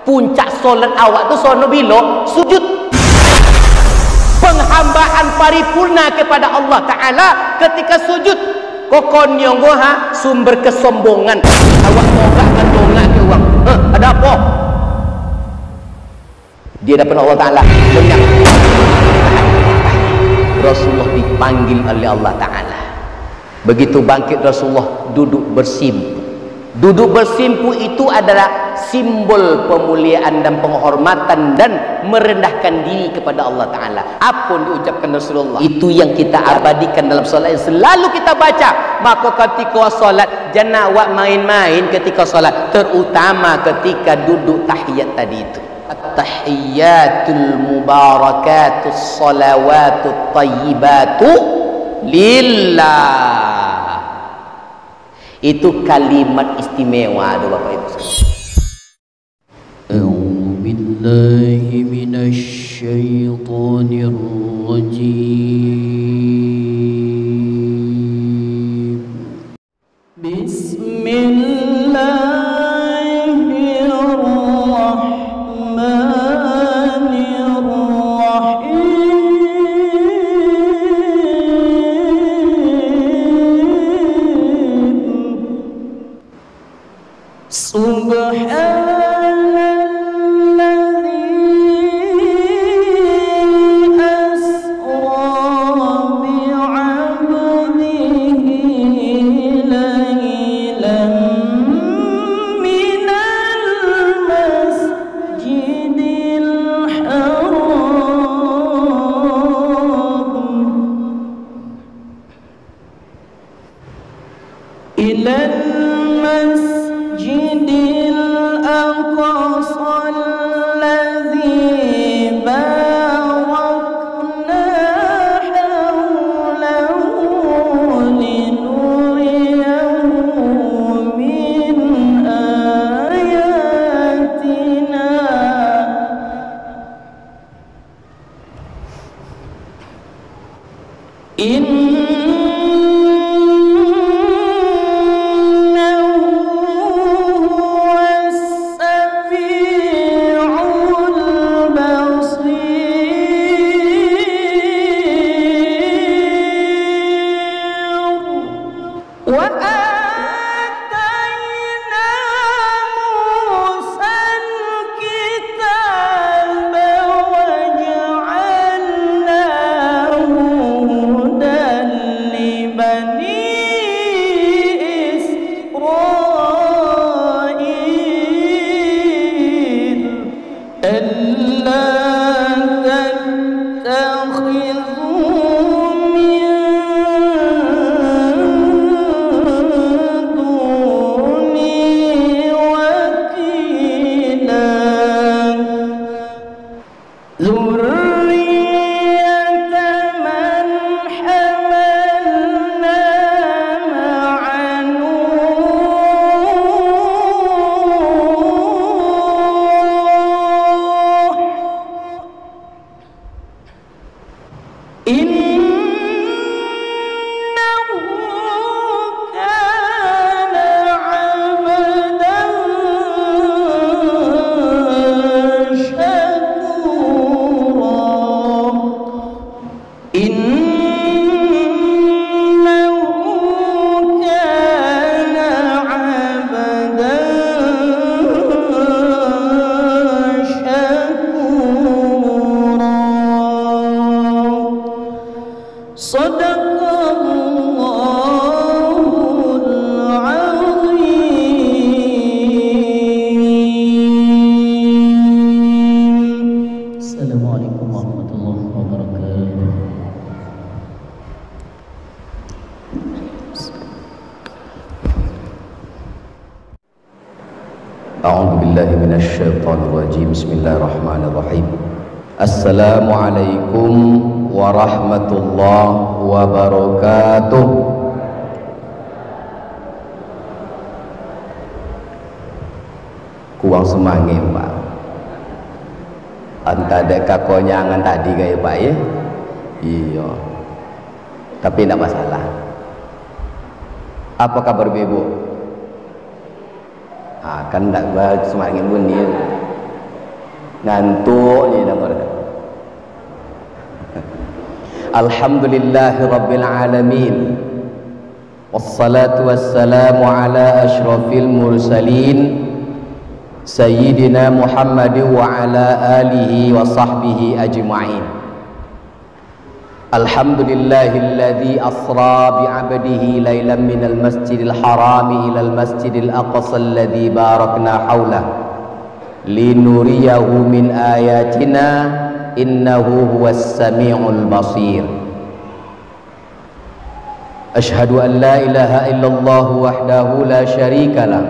Puncak solat awak tu sono bila sujud. Penghambaan paripurna kepada Allah Ta'ala ketika sujud. Kokon yang goha sumber kesombongan. Awak dongak ke uang. Ada apa? Dia dapat Allah Ta'ala banyak. Rasulullah dipanggil oleh Allah Ta'ala. Begitu bangkit Rasulullah duduk bersimpu. Duduk bersimpu itu adalah simbol pemuliaan dan penghormatan dan merendahkan diri kepada Allah Ta'ala. Apa yang diucapkan Rasulullah, itu yang kita abadikan dalam solat yang selalu kita baca. Maka ketika solat, jangan awak main-main ketika solat, terutama ketika duduk tahiyat tadi itu. At-tahiyyatul mubarakatus salawatut tayyibatu lillah. Itu kalimat istimewa ada Bapak Ibu sekalian. A'udzu billahi minasy syaithanir rajim. Bismillahirrahmanirrahim. Assalamualaikum warahmatullahi wabarakatuh. Kuang semangat Pak. Anta ada kakonyangan tadi gaya Pak ya? Iya. Tapi tidak masalah. Apa kabar Ibu? Kan tidak semangat bunyi. ngantuk ni dah pada. Alhamdulillahirabbil alamin. Wassalatu wassalamu ala asyrafil mursalin Sayyidina Muhammad wa ala alihi wa sahbihi ajma'in. Alhamdulillahilladzi asra bi'abdihi laylan minal masjidil harami ilal masjidil aqsa alladzi barakna hawlah linuriyahu min ayatina innahu huwas sami'ul basir. Ashhadu an la ilaha illallah wahdahu la syarika lah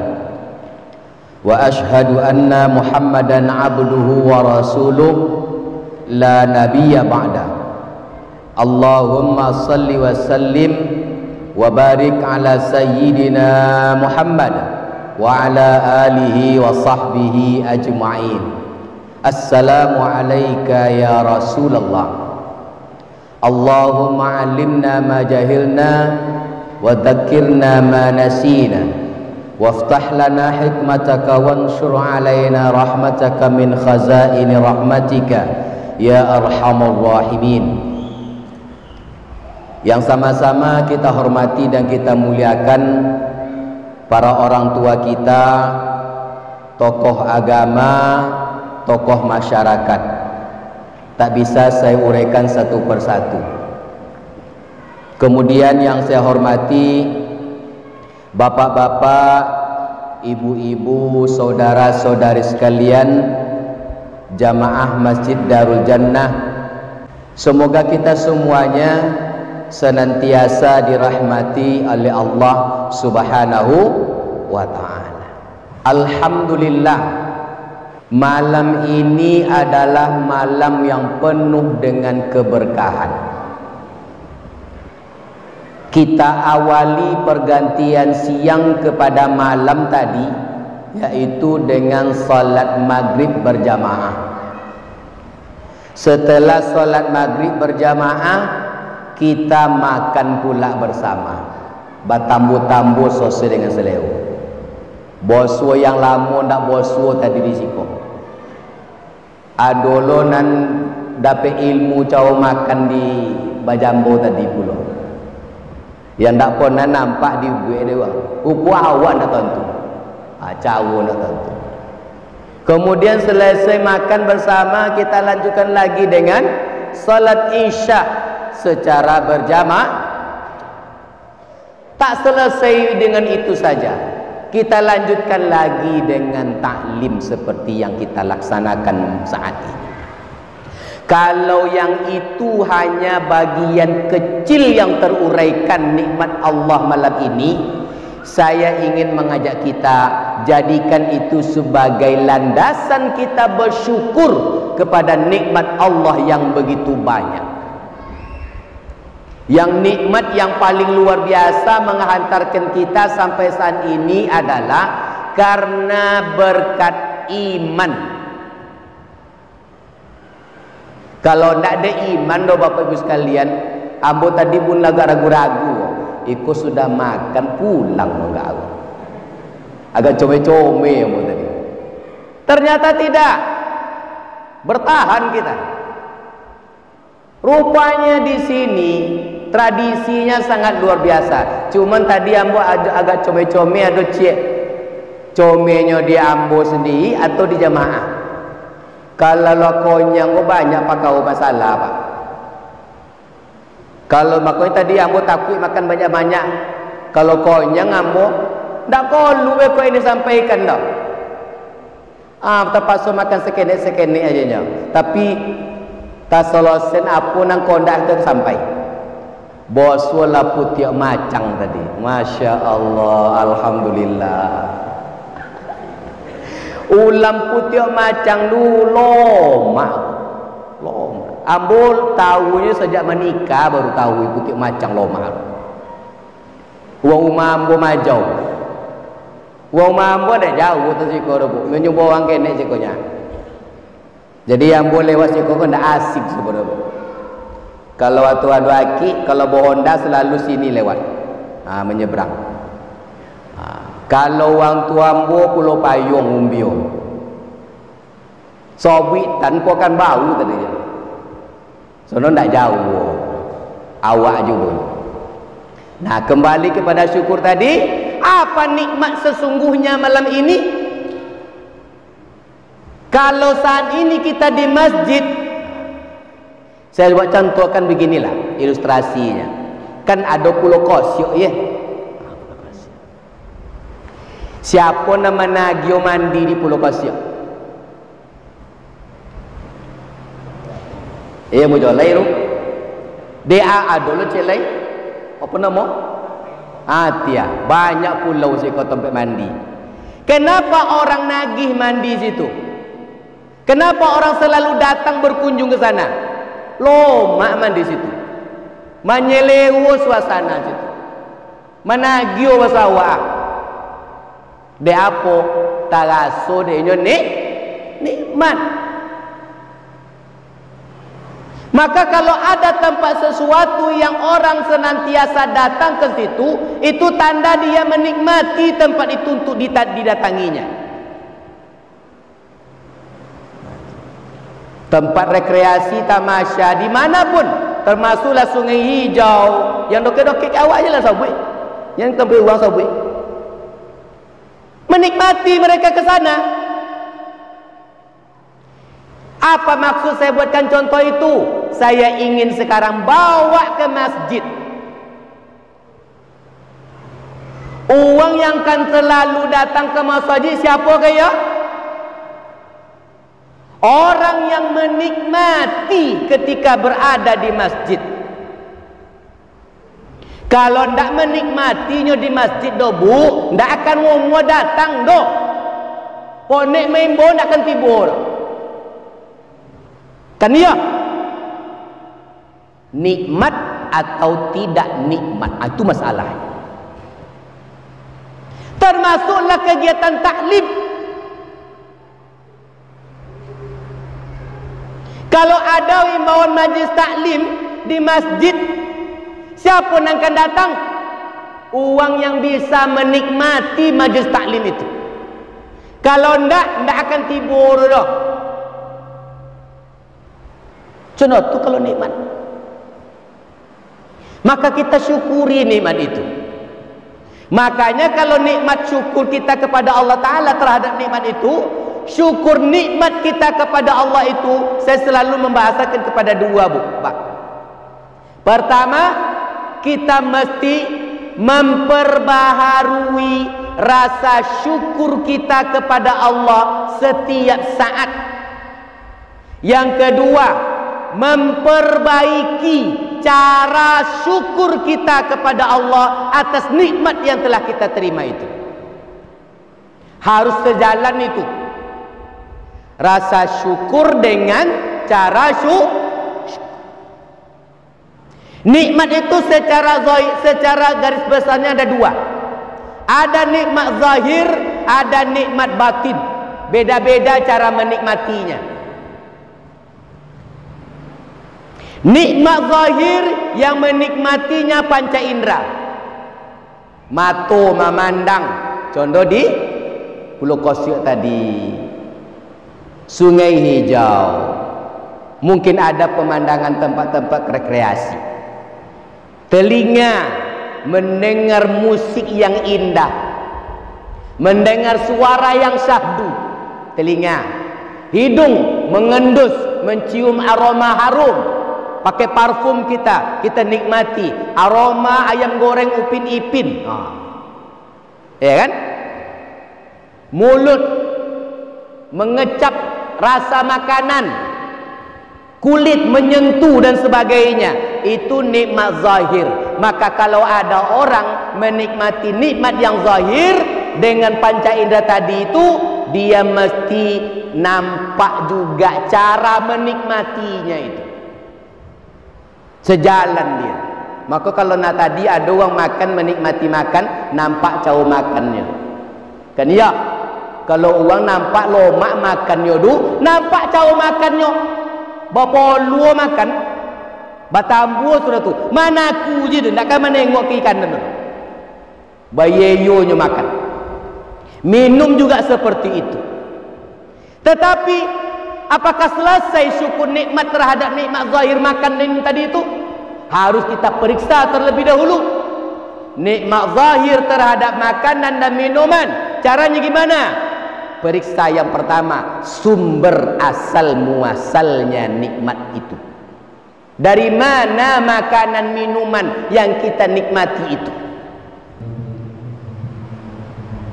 wa ashhadu anna Muhammadan abduhu wa rasuluh la nabiyya ba'da. Allahumma salli wa sallim wa barik ala sayyidina Muhammad wa ala alihi wa sahbihi ajma'in. Assalamu alayka ya Rasulullah. Allahumma alimna ma jahilna wa dhakkirna ma nasina waftah lana hikmataka wanshur alaina rahmataka min khazaini rahmatika ya arhamar rahimin. Yang sama-sama kita hormati dan kita muliakan para orang tua kita, tokoh agama, tokoh masyarakat. Tak bisa saya uraikan satu persatu. Kemudian yang saya hormati bapak-bapak, ibu-ibu, saudara-saudari sekalian, jamaah Masjid Darul Jannah. Semoga kita semuanya senantiasa dirahmati oleh Allah Subhanahu wa ta'ala. Alhamdulillah, malam ini adalah malam yang penuh dengan keberkahan. Kita awali pergantian siang kepada malam tadi, yaitu dengan salat maghrib berjamaah. Setelah salat maghrib berjamaah, kita makan pula bersama. Batambu-tambu sesuai dengan selera. Bosuo yang lama ndak bosuo tadi di siko. Adolonan dapat ilmu caw makan di Bajambo tadi pula. Yang ndak pernah nampak di gue dewa. Upu awak ndak tentu. Cawo ndak tentu. Kemudian selesai makan bersama, kita lanjutkan lagi dengan salat Isya secara berjamaah. Tak selesai dengan itu saja. Kita lanjutkan lagi dengan taklim seperti yang kita laksanakan saat ini. Kalau yang itu hanya bagian kecil yang teruraikan nikmat Allah malam ini, saya ingin mengajak kita jadikan itu sebagai landasan kita bersyukur kepada nikmat Allah yang begitu banyak. Yang nikmat yang paling luar biasa menghantarkan kita sampai saat ini adalah karena berkat iman. Kalau tidak ada iman, do Bapak Ibu sekalian, ambo tadi pun agak ragu-ragu. Iko sudah makan pulang enggak? Agak come-come ambo tadi. Ternyata tidak. Bertahan kita. Rupanya di sini tradisinya sangat luar biasa. Cuman tadi ambo agak come-come, ada cek comenya di ambo sendiri atau di jamaah. Kalau lokonya ambo banyak pakau masalah pak. Kalau makanya tadi ambo takut makan banyak-banyak. Kalau konyang ambo ndak perlu kau ini sampaikan dah. Terpaksa makan sekenek-sekenek aja nya. Tapi tak solosen apa nang kondak tu sampai. Bos wala putih macang tadi. Masya Allah, alhamdulillah. Ulam putih macang dulu loma. Ambul tahunya sejak menikah baru tahu putih macang loma. Uang umambo majau. Uang umambo dah jauh tu siko rebu. Menyumbang orang kene sikonya. Jadi yang boleh lewat siko kan dah asik sebenarnya. Kalau waktu adu aki, kalau Honda selalu sini lewat, menyeberang. Kalau orang tua ambo Pulau Payung umbio. Sobui tanpa kan bau tadi. Sono ndak jauh. Awak juga. Nah, kembali kepada syukur tadi, apa nikmat sesungguhnya malam ini? Kalau saat ini kita di masjid, saya buat contohkan beginilah ilustrasinya. Kan ada pulau Kosyok ya. Siapa nama Nagio mandi di pulau Kosyok? Iya mau jual lain. Dia ada lo celai. Apa nama? Atia. Banyak pulau sih kau tempat mandi. Kenapa orang nagih mandi situ? Kenapa orang selalu datang berkunjung ke sana? Loma mandi situ. Menyelewo suasana situ. Menagih wasawah. Dia apa? Taraso dia nikmat. Maka kalau ada tempat sesuatu yang orang senantiasa datang ke situ, itu tanda dia menikmati tempat itu untuk didatanginya. Tempat rekreasi, tamasya, dimanapun, termasuklah sungai hijau, yang dokek-dokek awak je lah sabui, yang tempat uang sabui. Menikmati mereka ke sana. Apa maksud saya buatkan contoh itu? Saya ingin sekarang bawa ke masjid. Uang yang kan selalu datang ke masjid siapa kaya? Orang yang menikmati ketika berada di masjid. Kalau ndak menikmatinya di masjid do bu, ndak akan mau datang do. Ponek main bon akan timbul. Kan ya? Nikmat atau tidak nikmat, itu masalahnya. Termasuklah kegiatan taklim. Kalau ada imbauan majlis taklim di masjid, siapa yang akan datang? Uang yang bisa menikmati majlis taklim itu. Kalau ndak akan timbul dah. Contoh tu kalau nikmat. Maka kita syukuri nikmat itu. Makanya kalau nikmat syukur kita kepada Allah Ta'ala terhadap nikmat itu, syukur nikmat kita kepada Allah itu, saya selalu membahasakan kepada dua bu, Pak. Pertama, kita mesti memperbaharui rasa syukur kita kepada Allah setiap saat. Yang kedua, memperbaiki cara syukur kita kepada Allah atas nikmat yang telah kita terima itu. Harus sejalan itu. Rasa syukur dengan cara syukur. Nikmat itu secara garis besarnya ada dua. Ada nikmat zahir, ada nikmat batin. Beda-beda cara menikmatinya. Nikmat zahir yang menikmatinya panca indera. Mata memandang. Contoh di Pulau Kosyok tadi. Sungai hijau. Mungkin ada pemandangan tempat-tempat rekreasi. Telinga mendengar musik yang indah. Mendengar suara yang syahdu. Telinga. Hidung mengendus, mencium aroma harum. Pakai parfum kita nikmati aroma ayam goreng Upin Ipin. Ya kan? Mulut mengecap rasa makanan, kulit menyentuh dan sebagainya. Itu nikmat zahir. Maka kalau ada orang menikmati nikmat yang zahir dengan panca indera tadi itu, dia mesti nampak juga cara menikmatinya itu. Sejalan dia. Maka kalau tadi ada orang makan menikmati makan, nampak cara makannya. Kan ya? Kalau orang nampak lomak makannya du, nampak cara makannya. Bapa luar makan, batambu sudah tu. Mana aku je tu, nak kan menengok ke ikan tu. Bayeyonya makan. Minum juga seperti itu. Tetapi Apakah selesai syukur nikmat terhadap nikmat zahir makan dan minum tadi itu? Harus kita periksa terlebih dahulu. Nikmat zahir terhadap makanan dan minuman, caranya gimana? Periksa yang pertama, sumber asal muasalnya nikmat itu. Dari mana makanan minuman yang kita nikmati itu?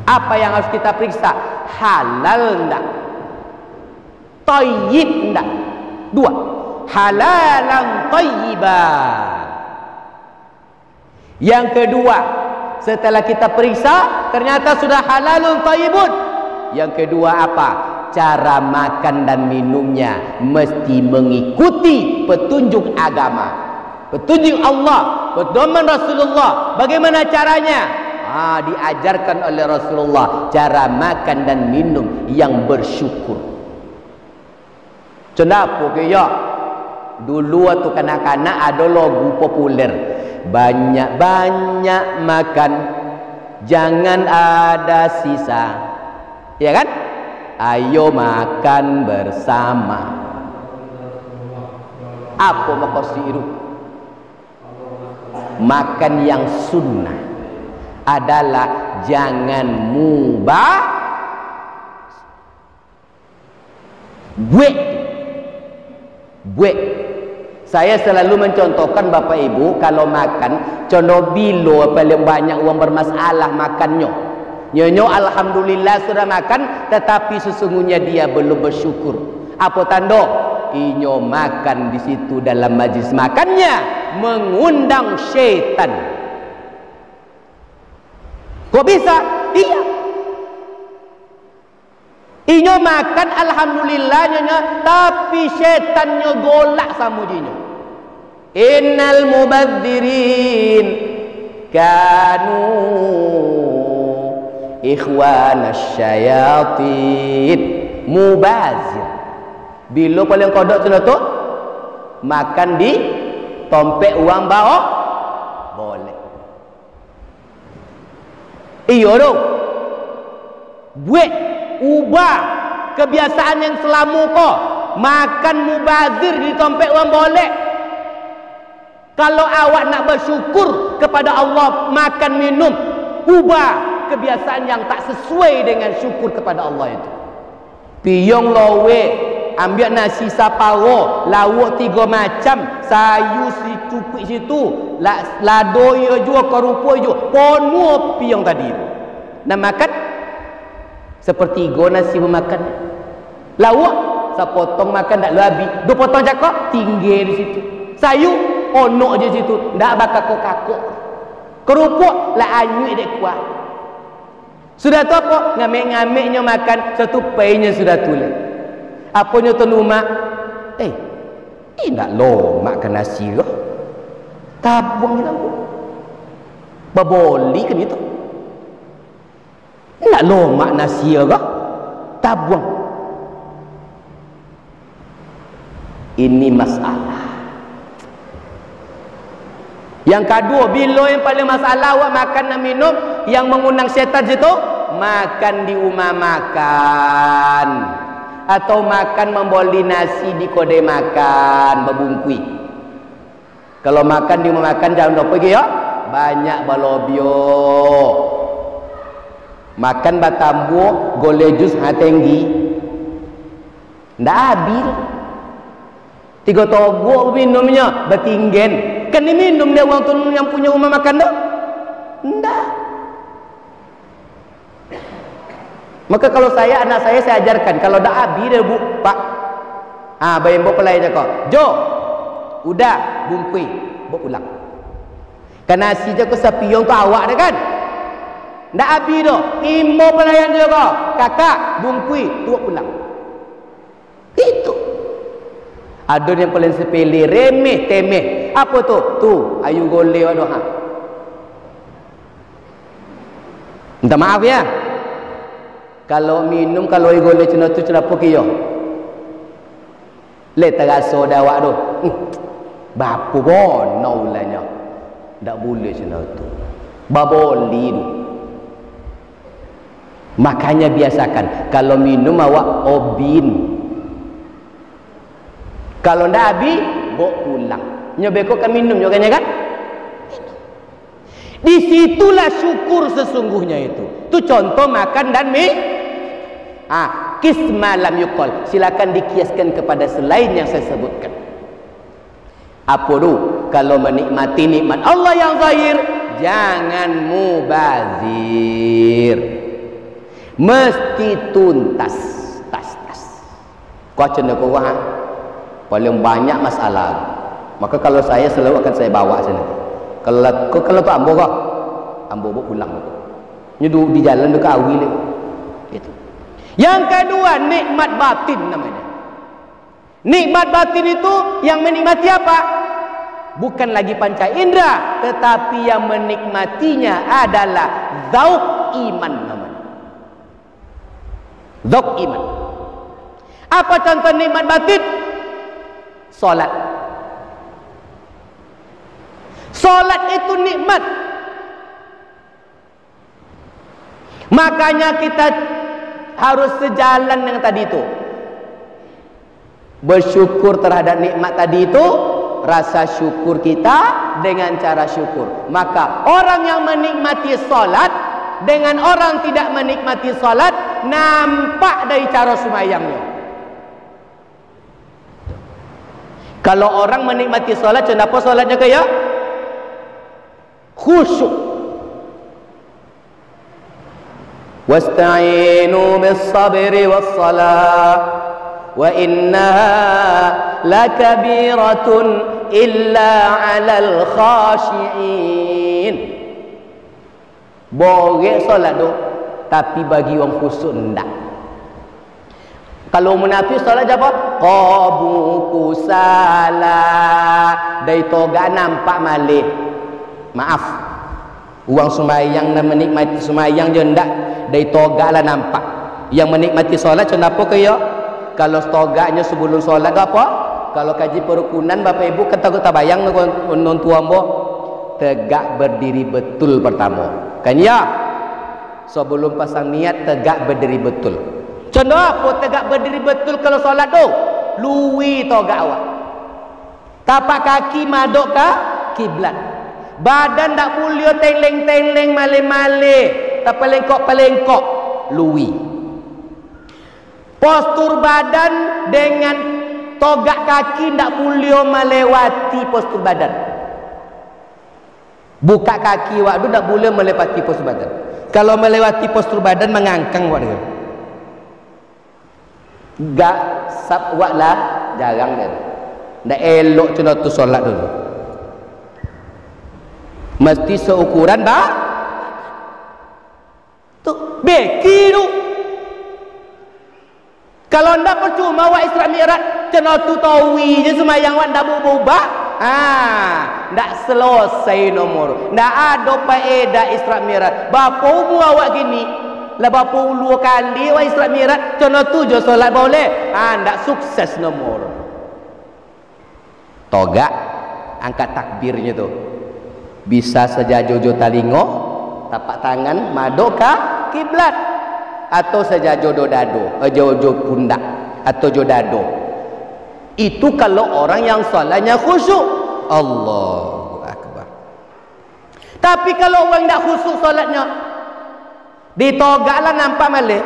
Apa yang harus kita periksa? Halal enggak? Tayyib enggak? Dua, halalan tayyibah. Yang kedua, setelah kita periksa ternyata sudah halalun tayyibun. Yang kedua apa? Cara makan dan minumnya mesti mengikuti petunjuk agama, petunjuk Allah, pedoman Rasulullah. Bagaimana caranya? Diajarkan oleh Rasulullah cara makan dan minum yang bersyukur. Kenapa ya? Dulu waktu kanak-kanak ada lagu populer, banyak-banyak makan, jangan ada sisa. Ya kan? Ayo makan bersama. Apa maksud itu? Makan yang sunnah adalah jangan mubah buat. Saya selalu mencontohkan Bapak Ibu, kalau makan contoh bilo paling banyak uang bermasalah makannya. Nyonya alhamdulillah sudah makan, tetapi sesungguhnya dia belum bersyukur. Apa tanda? Inyo makan di situ dalam majlis makannya mengundang syaitan. Kok bisa? Iya. Inyo makan alhamdulillah nyonya, tapi syaitannya golak sama jinyo. Innal mubadzirin kanu ikhwanas syayatin. Mubazir, bila paling kodok sudah tu makan di tompek uang bawa boleh. Iyo tu buat ubah kebiasaan yang selama kau makan mubazir di tompek uang boleh. Kalau awak nak bersyukur kepada Allah, makan minum, ubah kebiasaan yang tak sesuai dengan syukur kepada Allah itu. Piyong lowe, ambil nasi saparo, lawak 3 macam, sayu si cupik situ, lado yo juga, kerupa yo, penuh piyong tadi itu. Nak makan sepertiga nasi memakan. Lawak sepotong makan tak lebih, 2 potong cakap tinggal di situ. Sayu onok je situ, ndak bakal kakok. Kerupuk lah anyuik dek kuat. Sudah tu apa? Ngamik-ngamiknya makan, satu paynya sudah tulis. Apanya tu rumah? Nak lomak ke nasi ke? Tabung kita. Baboli kan itu? Nak lomak nasi ke? Tabung. Ini masalah. Yang kedua, bila yang paling masalah awak makan dan minum yang mengundang syaitan situ, makan di rumah makan atau makan membeli nasi di kedai makan berbungkui. Kalau makan di rumah makan jangan lupa pergi ya, banyak balobio. Makan batambu gole jus hatenggi ndak habis. 3 togok minumnya bertinggen. Kan ni minum dia orang tu yang punya rumah makan dah? Enggak. Maka kalau anak saya ajarkan, kalau dah habis dia Pak. Bayang bawa pelai je kau. Jo. Udah bungkui, bawa pulang. Kan nasi je kau sapiong tu awak dah kan? Ndak habis dah. Imbo pelayan je kau. Kakak bungkui, bawa pulang. Itu. Ada yang paling sepele, remeh temeh. Apa tu? Tu ayu goleh ada ha. Minta maaf ya. Kalau minum, kalau ayu goleh cina tu cina apa kiyo? Le terasa dah awak tu. Bapa bono ulanya. Tak boleh cina tu. Baboli tu. Makanya biasakan kalau minum awak obin. Kalau ndak habis, bawa pulang. Nyobeko kan minum juga kan? Disitulah syukur sesungguhnya itu. Itu contoh makan dan kisma lam yuqal. Silakan dikiaskan kepada selain yang saya sebutkan. Apa tu? Kalau menikmati nikmat Allah yang zahir, jangan mubazir. Mesti tuntas. Kau cenderung kau paling banyak masalah. Maka kalau saya selalu akan saya bawa sini. Kalau tu ambo kau, ambo bawa pulang. Nyedu di jalan dekat awi le. Itu. Yang kedua, nikmat batin namanya. Nikmat batin itu yang menikmati apa? Bukan lagi panca indera, tetapi yang menikmatinya adalah zauq iman namanya. Zauq iman. Apa contoh nikmat batin? Salat. Salat itu nikmat. Makanya kita harus sejalan dengan tadi itu. Bersyukur terhadap nikmat tadi itu, rasa syukur kita dengan cara syukur. Maka orang yang menikmati salat dengan orang tidak menikmati salat nampak dari cara sembahyangnya. Kalau orang menikmati salat, kenapa salatnya kaya? Khusyuk. Wasta'inu bis-sabri was-salah wa innaha lakabiratun illa 'alal khashi'in. Boleh salat tu, tapi bagi orang khusyuk enggak. Kalau munafik salat apa? Qabuku salah. Dari toga nampak malih. Maaf. Uang sembahyang dan menikmati sembahyang je ndak. Dari toga lah nampak. Yang menikmati salat kenapa kaya? Kalau toganya sebelum salat apa? Kalau kaji perukunan Bapak Ibu kan takut tabayang non tua ambo. Tegak berdiri betul pertama. Kan ya? Sebelum pasang niat tegak berdiri betul. Contoh apa tegak berdiri betul kalau solat tu? Lui toga awak. Tapak kaki madok ke kiblat. Badan tak boleh tengleng-tengleng male-male. Tak pelengkok-pelengkok. Lui. Postur badan dengan togak kaki tak boleh melewati postur badan. Buka kaki awak tu tak boleh melewati postur badan. Kalau melewati postur badan mengangkang awak dia. Gak sabwak lah jarang dia. Ndak elok cina tu solat dulu. Mesti seukuran dah. Tu beki tu. Kalau ndak percuma awak Isra Mi'raj cina tu tawi je sembahyang awak ndak berubah. Ndak selesai nomor. Ndak ada faedah Isra Mi'raj. Bapa umur awak gini lah berapa puluh kali wa Isra Mi'raj contoh tu je solat boleh. Ndak sukses nomor. Toga angkat takbirnya tu. Bisa saja jojo talingo, tapak tangan madok ke kiblat atau saja jodoh dado, jojo pundak atau jodado. Itu kalau orang yang solatnya khusyuk. Allahu akbar. Tapi kalau orang tak khusyuk solatnya, ditogaklah nampak malih.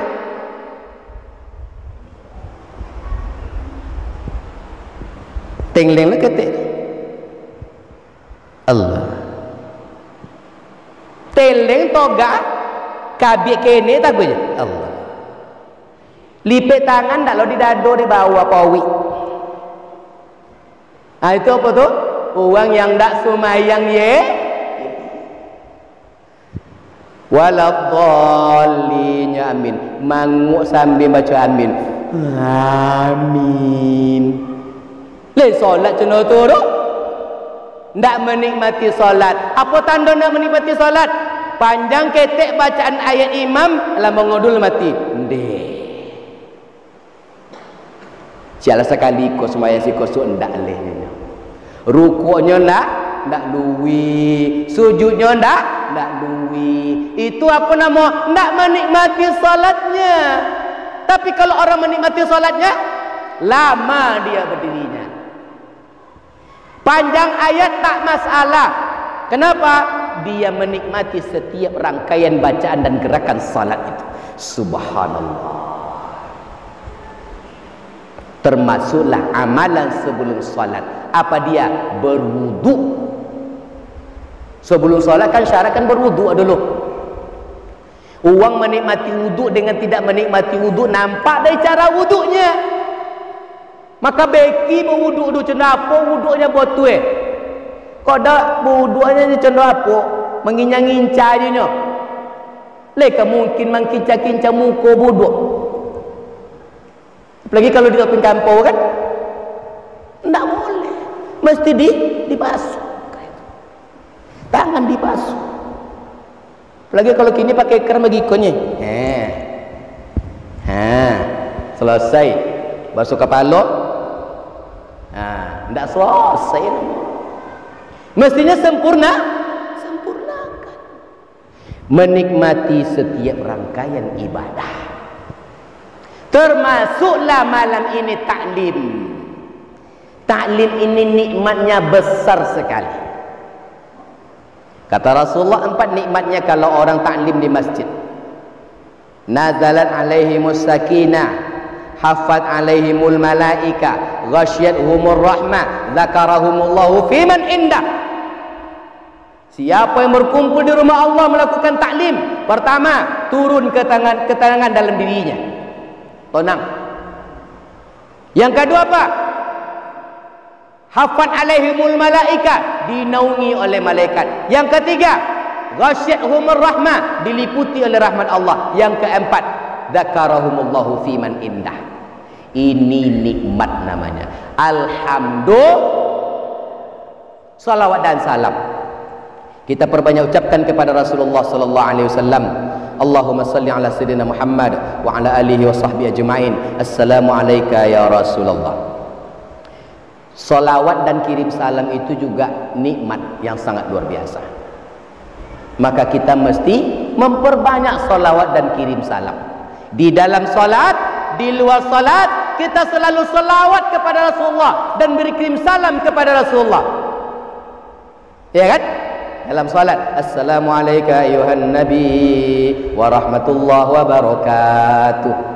Tengleng lah ketik. Allah. Teleng togak kabik kene tak boleh. Allah. Lipet tangan tak lo di dado di bawah pawi. Itu apa tu? Orang yang tak sembahyang ye. Waladhdallin, amin. Manguk sambil baca amin. Amin. Le solat cina tu tu. Ndak menikmati solat. Apa tanda nak menikmati solat? Panjang ketek bacaan ayat imam lah mengodul mati. Ndeh. Sialah sekali kau sembahyang si kosok ndak leh. Rukuknya ndak luwi, sujudnya ndak luwi. Itu apa nama? Ndak menikmati salatnya. Tapi kalau orang menikmati salatnya, lama dia berdirinya. Panjang ayat tak masalah. Kenapa? Dia menikmati setiap rangkaian bacaan dan gerakan salat itu. Subhanallah. Termasuklah amalan sebelum salat. Apa dia? Berwudu. Sebelum salat kan syarat kan berwudu dulu. Orang menikmati wudu dengan tidak menikmati wudu nampak dari cara wudunya. Maka beki berwudu tu cenapa wudunya botue. Kau dak wudunya cenapa mengincang-incang je nya. Leka mungkin mengkincang-kincang muka wudu. Apalagi kalau di kampung kampung kan tak boleh. Mesti dibasuh. Tangan dibasuh. Apalagi kalau kini pakai kerma gikonnya. Selesai basuh kepala. Tak selesai. Mestinya sempurnakan. Menikmati setiap rangkaian ibadah. Termasuklah malam ini taklim. Taklim ini nikmatnya besar sekali. Kata Rasulullah 4 nikmatnya kalau orang taklim di masjid. Nazalat alaihimus sakinah, hafat alaihimul malaika, ghasyiyatuhumur rahmah, zakarahumullahu fiman indah. Siapa yang berkumpul di rumah Allah melakukan taklim, pertama turun ketenangan dalam dirinya. Tenang. Yang kedua apa? Hafat alaihimul malaika, dinaungi oleh malaikat. Yang ketiga, ghasyiyatuhumur rahmah, diliputi oleh rahmat Allah. Yang keempat, dzakarahumullahu fiman indah. Ini nikmat namanya. Alhamdulillah. Salawat dan salam kita perbanyak ucapkan kepada Rasulullah sallallahu alaihi wasallam. Allahumma salli ala sayyidina Muhammad wa ala alihi wa sahbihi ajma'in. Assalamu alayka ya Rasulullah. Salawat dan kirim salam itu juga nikmat yang sangat luar biasa. Maka kita mesti memperbanyak salawat dan kirim salam. Di dalam salat, di luar salat, kita selalu salawat kepada Rasulullah dan berkirim salam kepada Rasulullah. Ya kan? Dalam salat, assalamu alayka ayuhan nabi wa rahmatullahi wa barakatuh.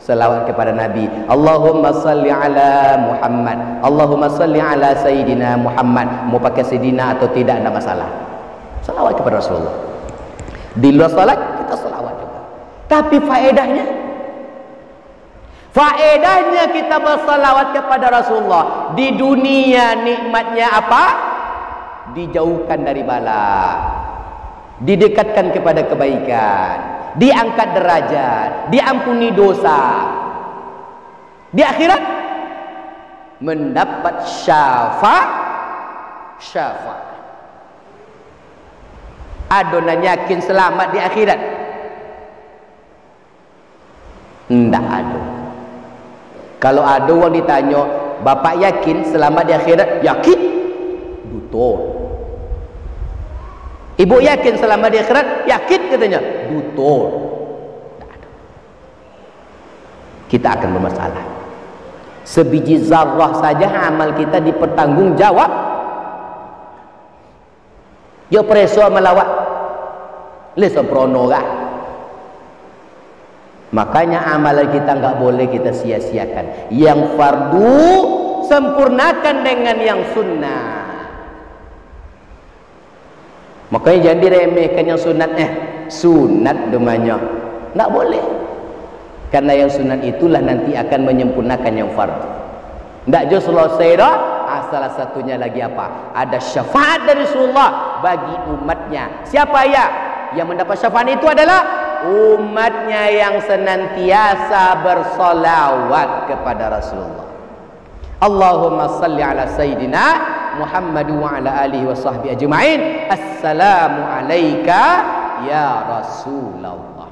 Salawat kepada Nabi. Allahumma salli ala Muhammad. Allahumma salli ala Sayyidina Muhammad. Mau pakai Sayyidina atau tidak, tidak masalah. Salawat kepada Rasulullah. Di luar salat kita salawat juga. Tapi faedahnya kita bersalawat kepada Rasulullah. Di dunia nikmatnya apa? Dijauhkan dari bala, didekatkan kepada kebaikan, diangkat derajat, diampuni dosa. Di akhirat mendapat syafaat. Adonan yakin selamat di akhirat? Tidak ada. Kalau ada orang ditanya, bapak yakin selamat di akhirat? Yakin? Betul. Ibu yakin selama di akhirat? Yakin katanya. Betul. Tak ada. Kita akan bermasalah. Sebiji zarrah saja amal kita dipertanggungjawab. Yo preso melawat. Le sempurna kan? Makanya amalan kita enggak boleh kita sia-siakan. Yang fardu sempurnakan dengan yang sunnah. Makanya jangan diremehkan yang sunat. Sunat namanya. Tak boleh. Karena yang sunat itulah nanti akan menyempurnakan yang fardu. Tak jauh selesai dah. Salah satunya lagi apa? Ada syafaat dari Rasulullah bagi umatnya. Siapa ya? Yang mendapat syafaat itu adalah umatnya yang senantiasa bersolawat kepada Rasulullah. Allahumma salli ala Sayyidina Muhammad wa ala alihi wa sahbihi ajma'in. Assalamu alayka ya Rasulullah.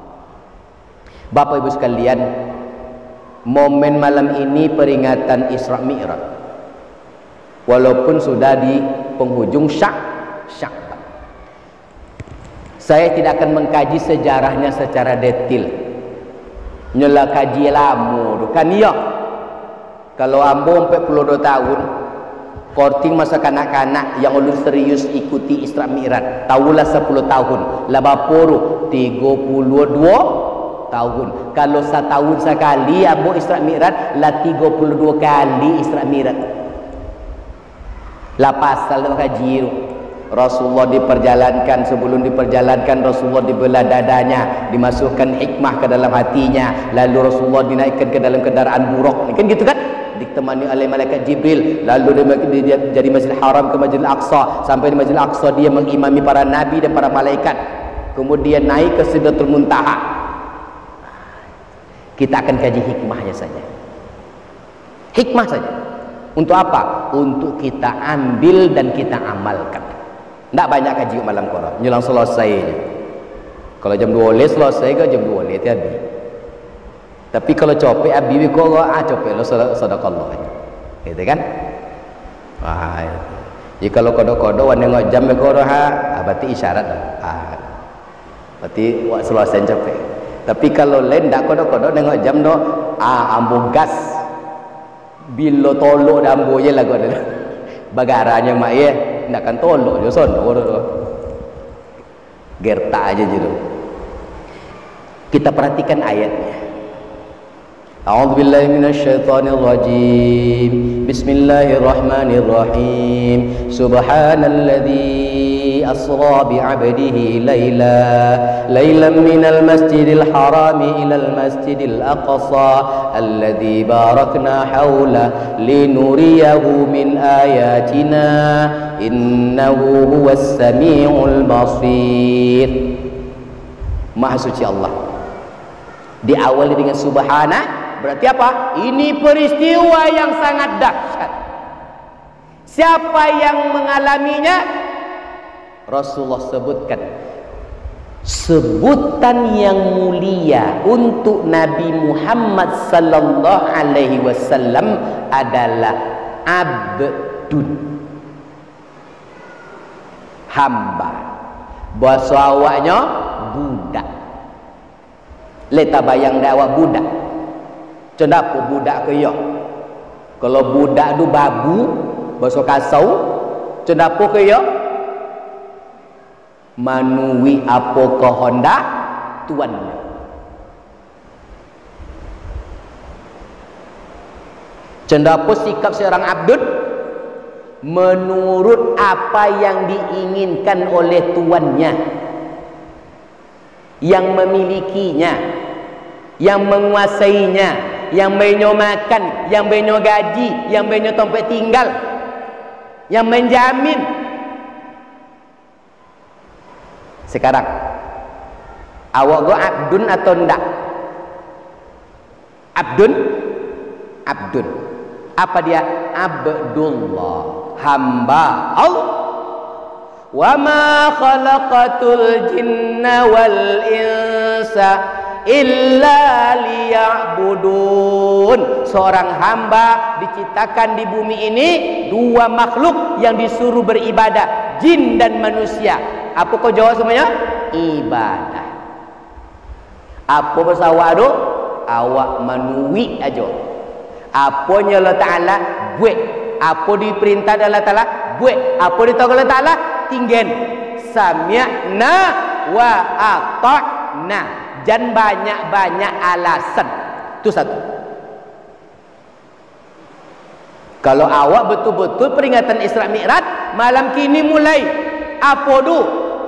Bapak Ibu sekalian, momen malam ini peringatan Isra Mi'raj. Walaupun sudah di penghujung Sya'ban. Saya tidak akan mengkaji sejarahnya secara detail. Nyela kaji lama kan ya. Kalau ambo 42 tahun Korting masa kanak-kanak yang ulun serius ikuti Isra Mi'raj. Tahulah 10 tahun. Labapuru 32 tahun. Kalau setahun sekali abo Isra Mi'raj, lah 32 kali Isra Mi'raj. Lah pasal kaji Rasulullah diperjalankan, sebelum diperjalankan Rasulullah dibelah dadanya, dimasukkan hikmah ke dalam hatinya, lalu Rasulullah dinaikkan ke dalam kendaraan buruk. Kan gitu kan? Ditemani oleh malaikat Jibril, lalu dia dari Masjidil Haram ke Masjidil Aqsa. Sampai di Masjidil Aqsa dia mengimami para nabi dan para malaikat. Kemudian naik ke Sidratul Muntaha. Kita akan kaji hikmahnya saja. Hikmah saja. Untuk apa? Untuk kita ambil dan kita amalkan. Tidak banyak kaji malam Quran. Nyelang selesai. Kalau jam 2 selesai ke jam 2 tiada. Tapi kalau copek abi ko copek lo sedekah. Gitu kan? Wah. Jadi kalau kodok-kodok wan nengok jam ko berarti isyarat dah. Berarti wak selesai copek. Tapi kalau lain ndak kodok-kodok nengok jam do ambo gas. Bilo tolok dah ambo je lah ko dah. Bagaranya mak ye ndak kan tolok je sono do. Gerta aja gitu. Kita perhatikan ayatnya. A'udzu billahi minasyaitonir rajim. Bismillahirrahmanirrahim. Subhanalladzi asra bi 'abdihi lailan minal masjidil harami ilal masjidil aqsa alladzi barakna haula linuriyahu min ayatina innahu huwas samiul basir. Maha suci Allah. Diawali dengan subhana. Berarti apa? Ini peristiwa yang sangat dahsyat. Siapa yang mengalaminya? Rasulullah sebutkan. Sebutan yang mulia untuk Nabi Muhammad sallallahu alaihi wasallam adalah abdun. Hamba. Bahasa awaknya budak. Leta bayang dakwah budak. Cendapo budak ke yo. Kalau budak tu babu, bahasa kasau, cendapo ke yo. Manui apa kehendak tuannya. Cendapo sikap seorang abdun menurut apa yang diinginkan oleh tuannya, yang memilikinya, yang menguasainya, yang menyo makan, yang menyo gaji, yang menyo tempat tinggal, yang menjamin. Sekarang awak go abdun atau ndak? Abdun, abdun. Apa dia? Abdullah, hamba Allah. Wa ma khalaqatul jinna wal insa illa liya'budun. Seorang hamba diciptakan di bumi ini, dua makhluk yang disuruh beribadah, jin dan manusia. Apa kau jawab semuanya? Ibadah. Apa bersawak tu? Awak manui aja. Apa nya Allah Ta'ala buat. Apa diperintah Allah Ta'ala buat. Apa ditolak Allah Ta'ala tinggal. Sami'na wa ata'na. Jangan banyak-banyak alasan. Itu satu. Kalau awak betul-betul peringatan Isra Mi'raj, malam kini mulai apa tu?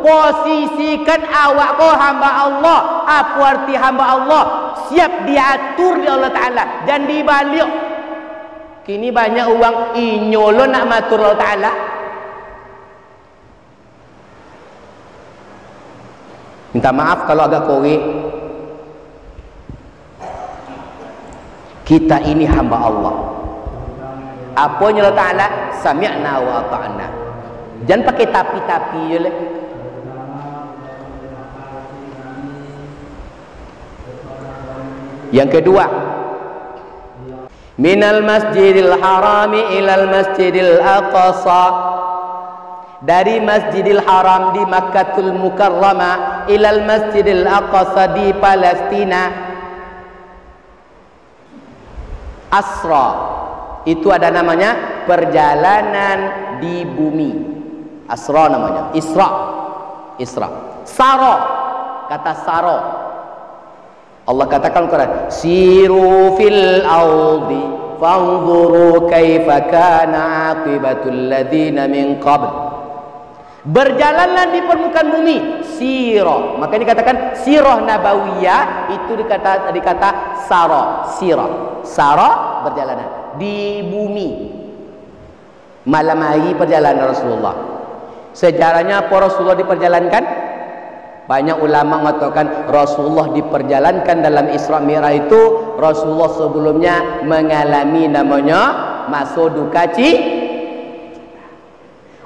Posisikan awak kau hamba Allah. Apa arti hamba Allah? Siap diatur di Allah Ta'ala dan dibalik. Kini banyak uang inyolo nak matur Allah Ta'ala. Minta maaf kalau agak korek. Kita ini hamba Allah. Apa yang Allah Ta'ala? Sami'na wa ata'na. Jangan pakai tapi-tapi je lah. Yang kedua, minal masjidil harami ilal masjidil aqsa. Dari Masjidil Haram di Makkatul Mukarramah ilal Masjidil Aqsa di Palestina. Asra Itu ada namanya perjalanan di bumi. Asra namanya. Isra. Saro. Kata saro. Allah katakan Quran, siru fil ardi fanzuru kaifa kana aqibatul ladzina min qabl. Berjalanlah di permukaan bumi. Sirah. Maka dikatakan sirah nabawiyah itu dikata sara. Sara berjalanan di bumi. Malam hari perjalanan Rasulullah. Sejarahnya apa Rasulullah diperjalankan? Banyak ulama mengatakan Rasulullah diperjalankan dalam Isra Mi'raj itu Rasulullah sebelumnya mengalami namanya masa duka cita.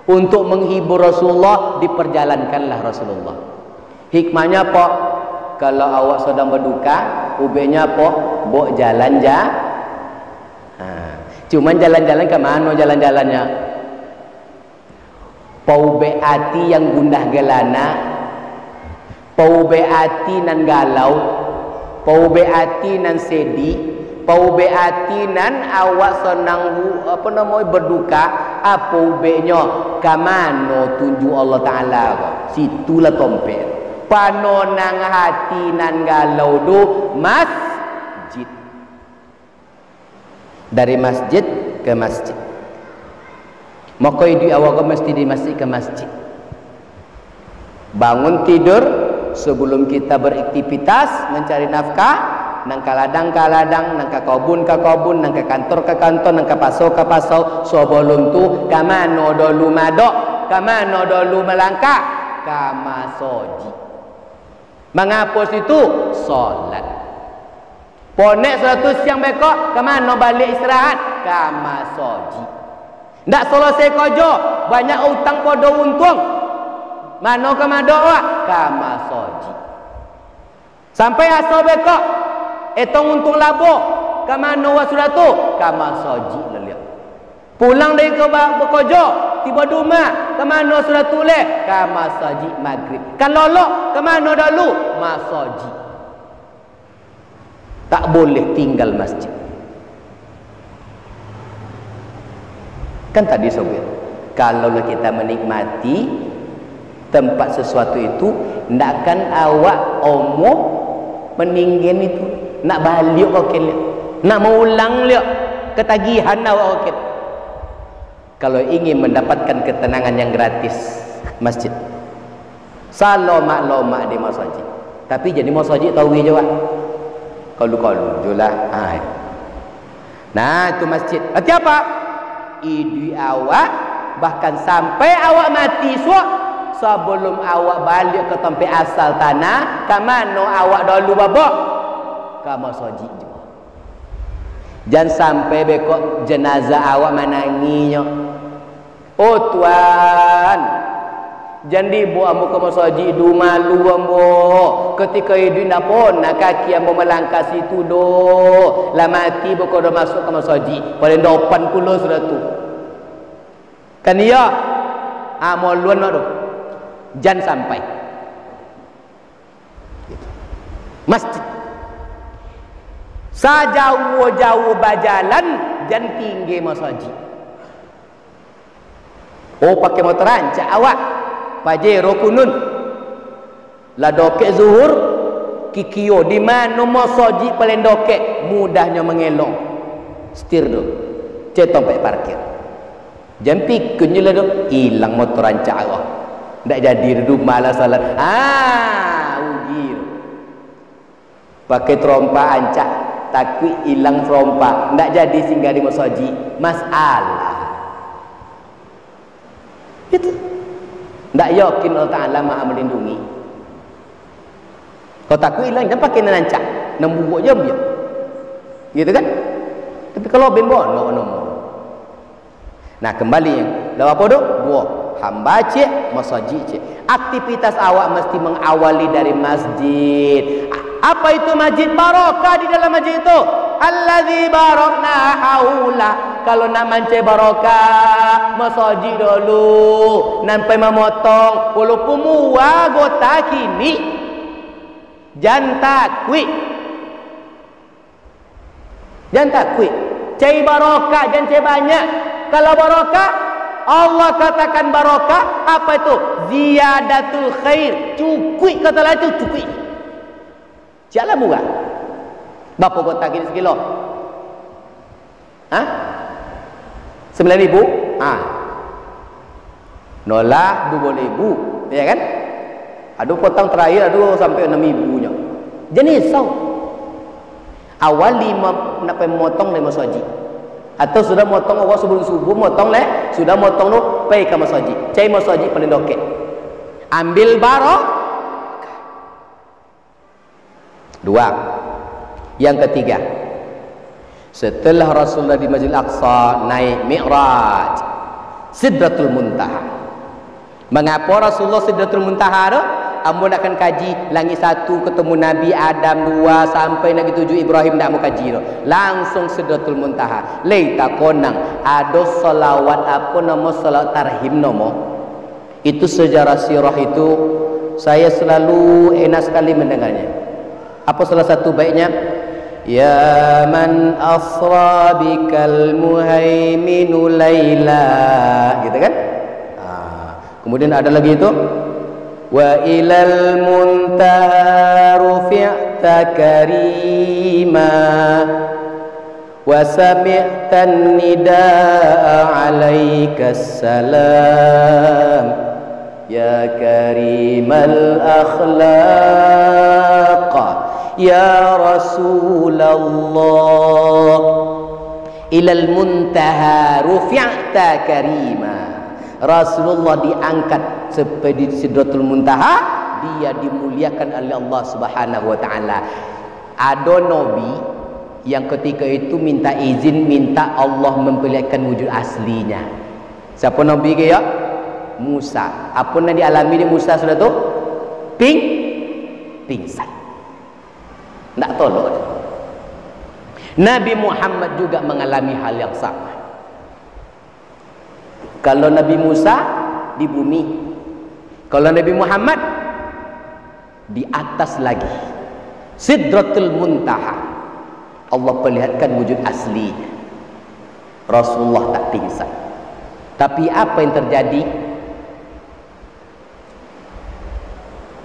Untuk menghibur Rasulullah diperjalankanlah Rasulullah. Hikmahnya apa? Kalau awak sedang berduka, ubenya apa? Bok jalan cuman jalan-jalan ke mana jalan-jalannya? Paube hati yang gundah gelana, paube hati nan galau, paube hati nan sedih, paube hati nan awak senang berduka, apa ubenya kamano tunjuk Allah Taala situlah tompel. Pano nang hati nan galau do masjid. Dari masjid ke masjid. Maka hidup awak mesti di masjid ke masjid. Bangun tidur sebelum kita beraktivitas mencari nafkah, nang kaladang nang ka kebun nang ka kantor nang ka pasau sebelum tu kamano dulu madok, kamano dulu melangkah, kamasoji. Mengapa situ? Solat. Ponek 100 siang bekok, kamano balik istirahat, kamasoji. Ndak selesai kerja, banyak utang podo untung. Mano kamadoa, kamasoji. Sampai asal bekok, etong untung labo, kamano sudah tu, kamasoji leliak. Pulang dari bekerja, tiba di rumah, kamano sudah tulis, kamasoji maghrib. Kan lolok, kamano dulu, masoji. Tak boleh tinggal masjid. Kan tadi sobat, kalau kita menikmati tempat sesuatu itu, ndakkan awak omong meninggal itu, nak balik kau lihat, nak mengulang lihat ketagihan awak okey. Kalau ingin mendapatkan ketenangan yang gratis, masjid. Saloma di masjid. Tapi jadi masjid tahu je wak. Kalau julah. Nah, itu masjid. Arti apa? Idu awak bahkan sampai awak mati sebelum awak balik ke tempat asal tanah, ke mana awak dulu babak? Ke masjid juga. Jangan sampai bekok jenazah awak menanginya. Oh Tuhan, jangan dibawa ambo ke masjid du malu ambo. Ketika hidup nak pun nak kaki ambo melangkah situ do. Lah mati beko do masuk ke masjid. Paling depan kulo sudah tu. Kan iya? Amoluan do. Jangan sampai. Masjid. Sajauh-jauh berjalan jangan tinggi masjid. Oh pakai motor rancak awak. Pajero kunun. La dokek zuhur kikio di mana masjid paling dokek mudahnya mengelong. Setir do. Cetong pek parkir. Jangan pikun je lah do. Hilang motor rancak awak. Tak jadi duduk malas salat. Uji. Pakai trompa ancak. Takut hilang trompa. Tak jadi singgah di masjid. Masalah. Itu. Tak yakin Allah Ta'ala maha melindungi. Kalau takut hilang, jangan pakai nancak. Nombor je biar. Gitu kan? Tapi kalau bembon, nombor. Nah kembali yang. Lalu apa tu? Dua. Hamba cik, masjid cik. Aktivitas awak mesti mengawali dari masjid. Apa itu masjid? Barakah di dalam masjid itu. Allazi barakna haula. Kalau nak mancai barakah, masjid dulu. Nampai memotong. Walaupun muah gota kini. Jangan takut. Jangan takut. Cari barokah, jangan cari banyak. Kalau barokah, Allah katakan barokah, apa itu? Ziyadatul khair. Cukui kata lah itu, cukui. Jalan murah. Berapa kotak ini sekilo? Hah? 9.000? Nolak 2.000, ya kan? Ada potong terakhir, ada sampai 6.000 nya. Jenis so. Awal nak memotong le masjid. Atau sudah motong awal sebelum subuh motong le, sudah motong tu pergi ke masjid. Cai masjid paling dokek. Ambil barok. Dua. Yang ketiga. Setelah Rasulullah di Masjidil Aqsa naik Mi'raj, Sidratul Muntaha. Mengapa Rasulullah Sidratul Muntaha tu? Amun akan kaji langit 1 ketemu Nabi Adam 2 sampai Nabi 7 Ibrahim tak mau kaji tu. Langsung Sidratul Muntaha. Leita konang ada salawat apa nama salawat tarhim nama. Itu sejarah sirah itu saya selalu enak sekali mendengarnya. Apa salah satu baiknya? Ya man asra bikal muhaiminu laila, gitu kan? Kemudian ada lagi itu wa ilal muntaha rufi'ta karima wa sami'tan nidaa alaikas salam ya karimal akhlaq ya Rasulullah ilal muntaha rufi'ta karima. Rasulullah diangkat seperti Sidratul Muntaha, dia dimuliakan oleh Allah Subhanahu wa taala. Ada nabi yang ketika itu minta izin, minta Allah memperlihatkan wujud aslinya. Siapa nabi ke ya? Musa. Apa yang dialami di Musa sudah tu? Pingsan. Tak tolong. Nabi Muhammad juga mengalami hal yang sama. Kalau Nabi Musa di bumi, kalau Nabi Muhammad di atas lagi, Sidratul Muntaha, Allah perlihatkan wujud aslinya. Rasulullah tak pingsan. Tapi apa yang terjadi?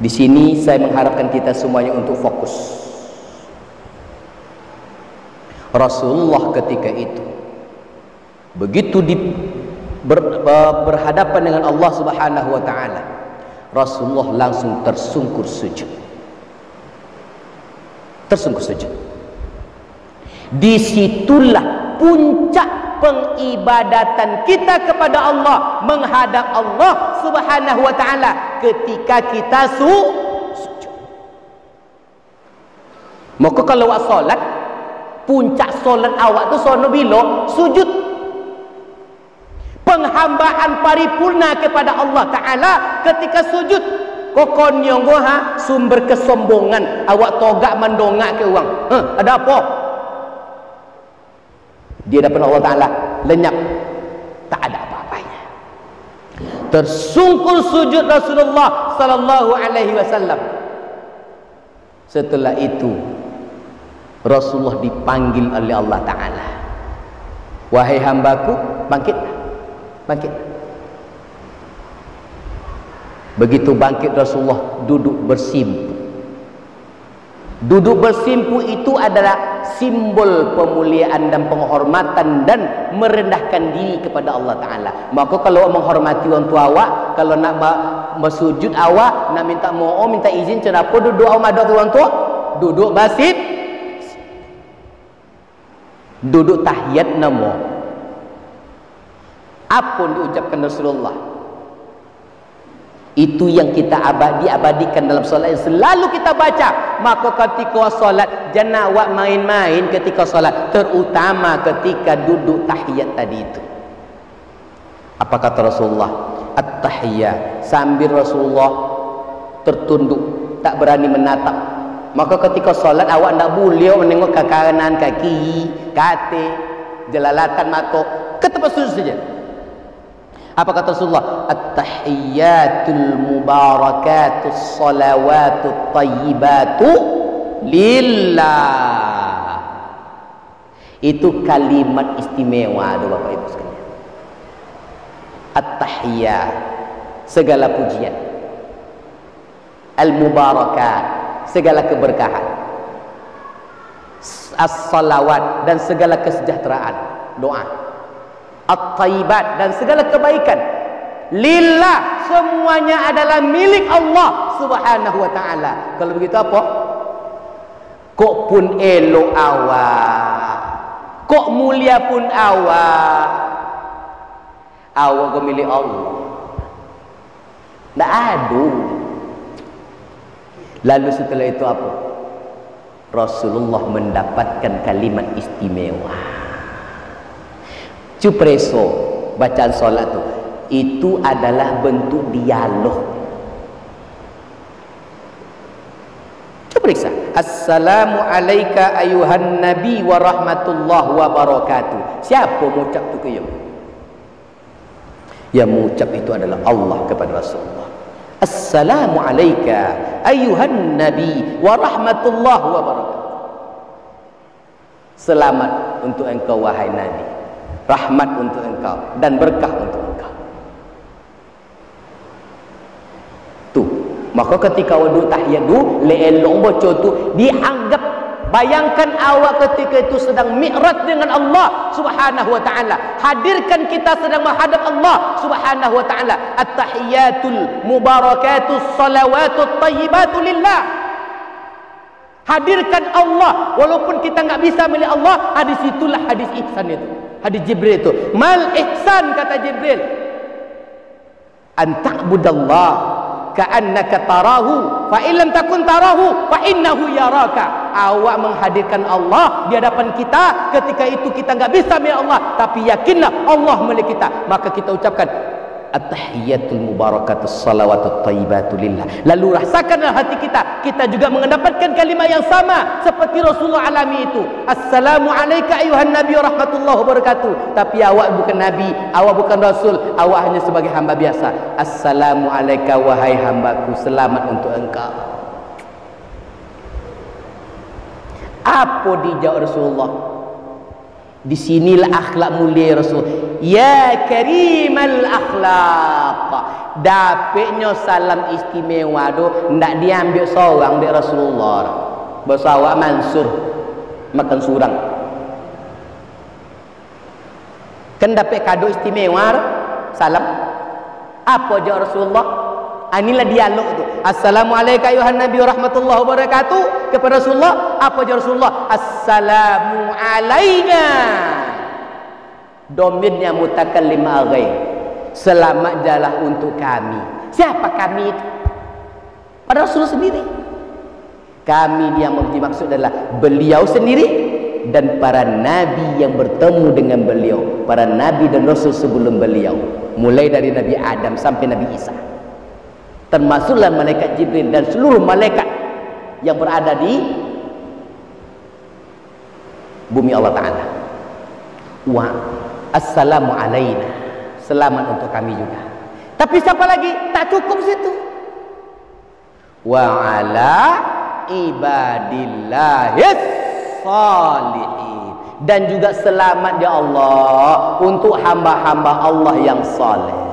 Di sini saya mengharapkan kita semuanya untuk fokus. Rasulullah ketika itu begitu berhadapan dengan Allah Subhanahu wa taala, Rasulullah langsung tersungkur sujud. Tersungkur sujud. Disitulah puncak pengibadatan kita kepada Allah, menghadap Allah Subhanahu wa taala ketika kita sujud. Maka kalau awak solat, puncak solat awak tu sono bila sujud. Penghambaan paripurna kepada Allah Ta'ala ketika sujud. Kokon yang goha sumber kesombongan. Awak togak mendongak ke orang. Ada apa? Dia dapat Allah Ta'ala lenyap. Tak ada apa-apanya. Tersungkur sujud Rasulullah Sallallahu Alaihi Wasallam. Setelah itu Rasulullah dipanggil oleh Allah Ta'ala. Wahai hambaku, bangkitlah. Bangkit. Begitu bangkit Rasulullah duduk bersimpu. Duduk bersimpu itu adalah simbol pemuliaan dan penghormatan dan merendahkan diri kepada Allah Ta'ala. Maka kalau menghormati orang tua awak, kalau nak bersujud awak, nak minta mohon, minta izin, kenapa duduk awak madok orang tua? Duduk basit. Duduk tahiyat nama. Apa yang diucapkan Rasulullah itu yang kita abadikan dalam solat yang selalu kita baca. Maka ketika solat jangan awak main-main ketika solat, terutama ketika duduk tahiyat tadi itu. Apa kata Rasulullah? At-tahiyat. Sambil Rasulullah tertunduk, tak berani menatap. Maka ketika solat awak tak boleh menengok ke kanan, ke kiri, kate, jelalatan mata, ke tempat sujud saja. Apa kata Rasulullah? At-tahiyyatul mubarakatus salawatut tayyibatu lillah. Itu kalimat istimewa tu Bapak Ibu sekalian. At-tahiyat, segala pujian. Al-mubarakat, segala keberkahan. As-salawat, dan segala kesejahteraan, doa. At-tayyibat, dan segala kebaikan. Lillah, semuanya adalah milik Allah Subhanahu wa ta'ala. Kalau begitu apa? Kok pun elok awak, kok mulia pun awak, awak ke milik Allah. Tak ada. Lalu setelah itu apa? Rasulullah mendapatkan kalimat istimewa. Cupreso, bacaan solat itu adalah bentuk dialog. Coba periksa. Assalamu alayka ayuhan nabi wa rahmatullah wa barakatuh. Siapa mengucap itu ke you? Yang mengucap itu adalah Allah kepada Rasulullah. Assalamu alayka ayuhan nabi wa rahmatullah wa barakatuh. Selamat untuk engkau wahai Nabi, rahmat untuk engkau dan berkah untuk engkau. Tu, maka ketika wudhu tahiyat tu, leelong baca tu, dianggap, bayangkan awak ketika itu sedang mi'raj dengan Allah Subhanahu wa ta'ala. Hadirkan kita sedang menghadap Allah Subhanahu wa ta'ala. At-tahiyatul mubarakatus salawatut tayyibatu lillah. Hadirkan Allah walaupun kita enggak bisa milik Allah. Hadis itulah hadis ihsan itu. Hadis Jibril itu. Mal ihsan, kata Jibril. An ta'budallah ka'annaka tarahu fa illam takun tarahu fa innahu yaraka. Awak menghadirkan Allah di hadapan kita, ketika itu kita enggak bisa milik Allah, tapi yakinlah Allah milik kita. Maka kita ucapkan at-tahiyatul mubarakatus salawatut thayyibatu lillah. Lalu rasakanlah hati kita, kita juga mendapatkan kalimat yang sama seperti Rasulullah alami itu. Assalamu alayka ayuhan nabi wa rahmatullahi wa barakatuh. Tapi awak bukan nabi, awak bukan rasul, awak hanya sebagai hamba biasa. Assalamu alayka wahai hambaku, selamat untuk engkau. Apa dijawab Rasulullah? Di sinilah akhlak mulia Rasul. Ya karimal akhlaq. Dapatnya salam istimewa tu ndak diambil seorang dari Rasulullah. Bersawa Mansur makan surang. Kan dapat kado istimewa salam. Apa jawab Rasulullah? Inilah dialog tu. Assalamualaikum ayuhan nabi wa rahmatullahi wa barakatuh. Kepada Rasulullah, apa jawab Rasulullah? Assalamu alaina. Domirnya mutakallim aghair. Selamat jalan untuk kami. Siapa kami itu? Pada Rasulullah sendiri. Kami yang dimaksud adalah beliau sendiri dan para nabi yang bertemu dengan beliau, para nabi dan rasul sebelum beliau, mulai dari Nabi Adam sampai Nabi Isa. Termasuklah malaikat Jibril dan seluruh malaikat yang berada di bumi Allah Ta'ala. Wa assalamu alaina, selamat untuk kami juga. Tapi siapa lagi? Tak cukup situ. Wa ala ibadillahis salihin, dan juga selamat ya Allah untuk hamba-hamba Allah yang saleh.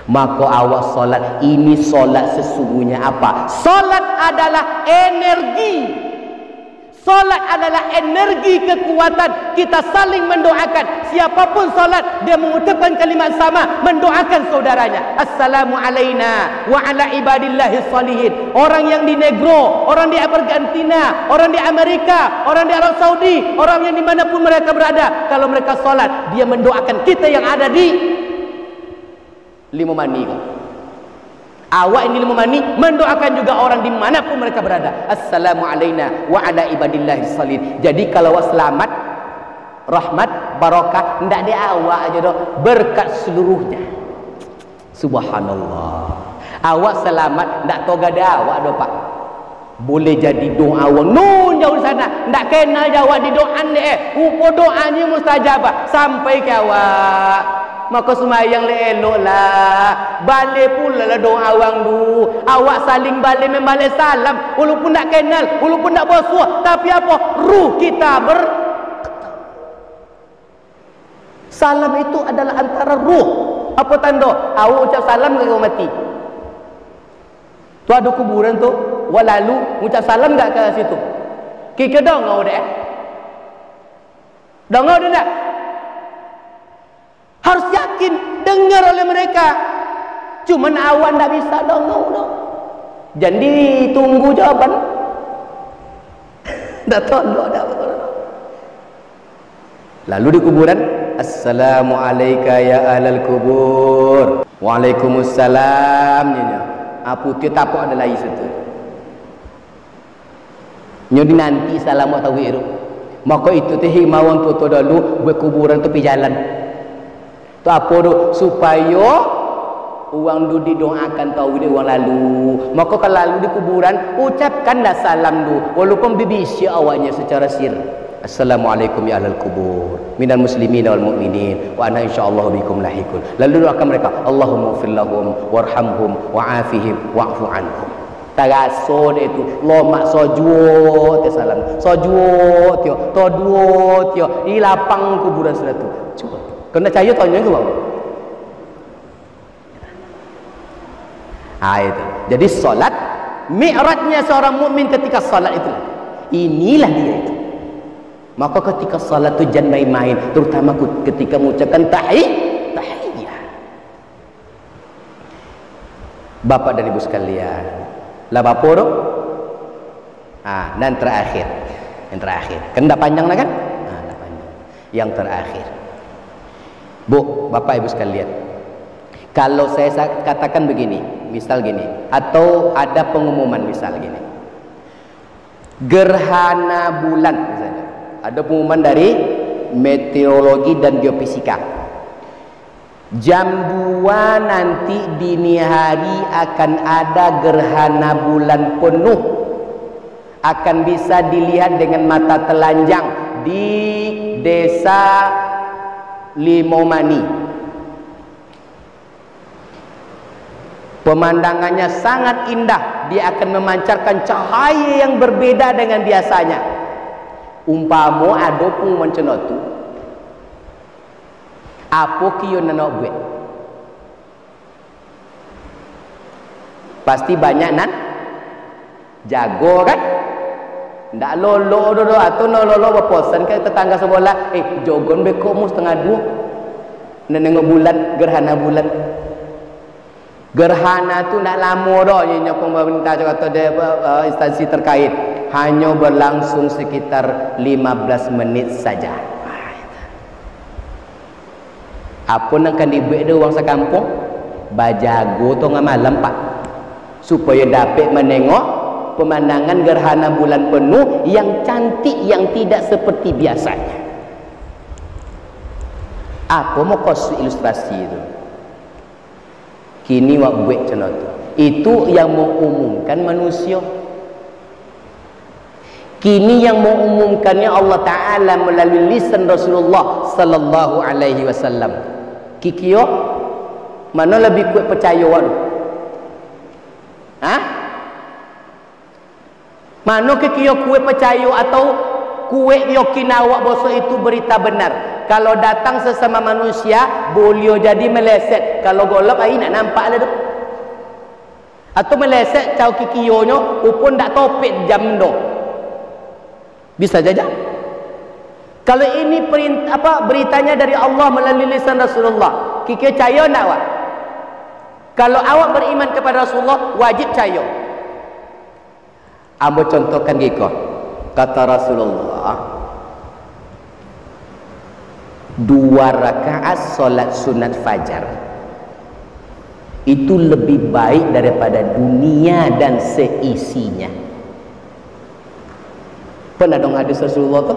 Maka awak solat, ini solat sesungguhnya apa? Solat adalah energi. Solat adalah energi kekuatan. Kita saling mendoakan. Siapapun solat, dia mengucapkan kalimat sama, mendoakan saudaranya. Assalamu alaina wa ala ibadillahis salihin. Orang yang di Negro, orang di Argentina, orang di Amerika, orang di Arab Saudi, orang yang dimanapun mereka berada, kalau mereka solat, dia mendoakan kita yang ada di Lima Mani. Awak ini Lima Mani mendoakan juga orang dimanapun mereka berada. Assalamu alaina wa ala ibadillahis salihin. Jadi kalau awak selamat, rahmat, barakah, tidak di awak aja doh, berkat seluruhnya. Subhanallah. Awak selamat, tidak toga di awak doh Pak. Boleh jadi doa awak nun jauh sana, tidak kenal jawab di doa ni upo doanya mustajabah sampai ke awak. Maka semayang eloklah, balik pula lah doa awang dulu. Awak saling balik membalik salam, walaupun tak kenal, walaupun tak bersuah, tapi apa? Ruh kita Salam itu adalah antara ruh. Apa tanda? Awak ucap salam ke orang mati. Tu ada kuburan tu, lalu ucap salam tak ke situ? Kita dengar dah. Dengar dah tak? Harus yakin dengar oleh mereka. Cuma awak tak bisa dengar dah. Jadi tunggu jawapan. Tak tolak dah betul. Lalu di kuburan, Assalamualaikum ya ahlal kubur. Waalaikumsalam. Apa tu tapak ada lain situ. Nyodi nanti salam atau wiru. Maka itu teh himawan tu dulu buat kuburan tu pi jalan. Tu apa tu supaya uang tu didoakan tahu dia uang lalu. Maka kalau lalu di kuburan ucapkanlah salam tu walaupun bibisi awaknya secara sir. Assalamualaikum ya ahlal kubur minal muslimin wal mu'minin wa ana insyaallah bikum lahikun. Lalu doakan mereka, Allahumma ighfir lahum warhamhum wa'afihim wa'fu anhum. Taraso dia tu lomak sojuo te salam sojuo tio toduo tio di lapang kuburan sudah tu. Cuba kena cahaya tanya ke bawah. Itu. Jadi solat mi'rajnya seorang mukmin ketika solat itu. Inilah dia itu. Maka ketika salat tu jangan main-main, terutama ketika mengucapkan tahiyat. Bapak dan Ibu sekalian, lah apa tu? Dan terakhir. Yang terakhir. Kan dah panjang lah kan? Dah panjang. Yang terakhir. Bu, Bapak Ibu sekalian. Kalau saya katakan begini, misal gini, atau ada pengumuman misal gini. Gerhana bulan misalnya. Ada pengumuman dari meteorologi dan geofisika. Jam 2 nanti dini hari akan ada gerhana bulan penuh. Akan bisa dilihat dengan mata telanjang di desa Limomani. Pemandangannya sangat indah. Dia akan memancarkan cahaya yang berbeda dengan biasanya. Umpama ada pengumuman macam tu, apa kiyo nak buat? Pasti banyak nan jago kan? Ndak lolo dodo atau no lolo berposan ke tetangga sebelah, jogon beko mu 1:30. Nengok bulan, gerhana bulan. Gerhana tu nak lama dah nyonya pemerintah atau instansi terkait. Hanya berlangsung sekitar 15 menit saja. Apa nak kan dibuat dia orang sekampung? Bajago tu ngah malam pak, supaya dapat menengok pemandangan gerhana bulan penuh yang cantik, yang tidak seperti biasanya. Apa mau kos ilustrasi itu? Kini wak buat macam tu. Itu yang mengumumkan manusia. Kini yang mengumumkannya Allah Ta'ala melalui lisan Rasulullah Sallallahu Alaihi Wasallam. Kikio, mana lebih kuat percaya waktu? Mana kikio kuat percaya atau kuat yakin awak bahasa itu berita benar? Kalau datang sesama manusia, boleh jadi meleset. Kalau golap, nak nampak lah tu. Atau meleset, caw kikionyo, upun tak topik jam tu. Bisa saja. Kalau ini beritanya dari Allah melalui lisan Rasulullah, kikir percaya nak awak? Kalau awak beriman kepada Rasulullah, wajib percaya. Ambo contohkan giko. Kata Rasulullah, 2 rakaat solat sunat fajar itu lebih baik daripada dunia dan seisinya. Pernah dong hadis Rasulullah tu?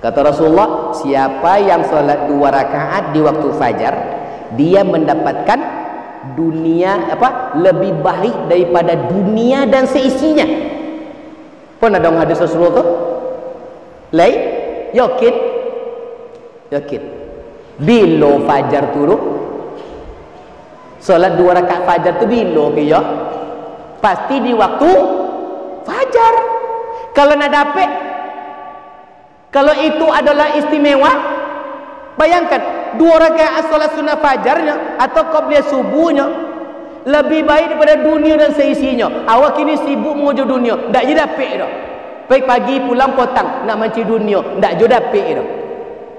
Kata Rasulullah, siapa yang solat 2 rakaat di waktu fajar, dia mendapatkan dunia lebih baik daripada dunia dan seisinya. Pernah dong hadis Rasulullah tu? Lai? Yakin? Yakin. Bila fajar turun? Solat 2 rakaat fajar tu bila ke ya? Pasti di waktu fajar. Kalau nak dapat, kalau itu adalah istimewa, Bayangkan 2 rakaat solat sunnah fajarnya atau qabliyah subuhnya lebih baik daripada dunia dan seisinya. Awak kini sibuk menguju dunia, tak je dapat dah. Baik pagi pulang potang nak manci dunia, tak je dapat dah.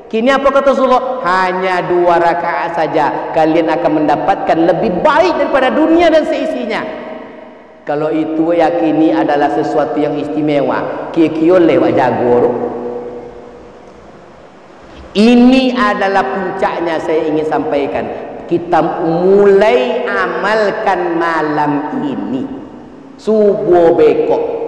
Kini apa kata Rasulullah? Hanya 2 rakaat saja kalian akan mendapatkan lebih baik daripada dunia dan seisinya. Kalau itu yakini adalah sesuatu yang istimewa, kira-kira lewat jago. Ini adalah puncaknya saya ingin sampaikan. Kita mulai amalkan malam ini subuh bekok.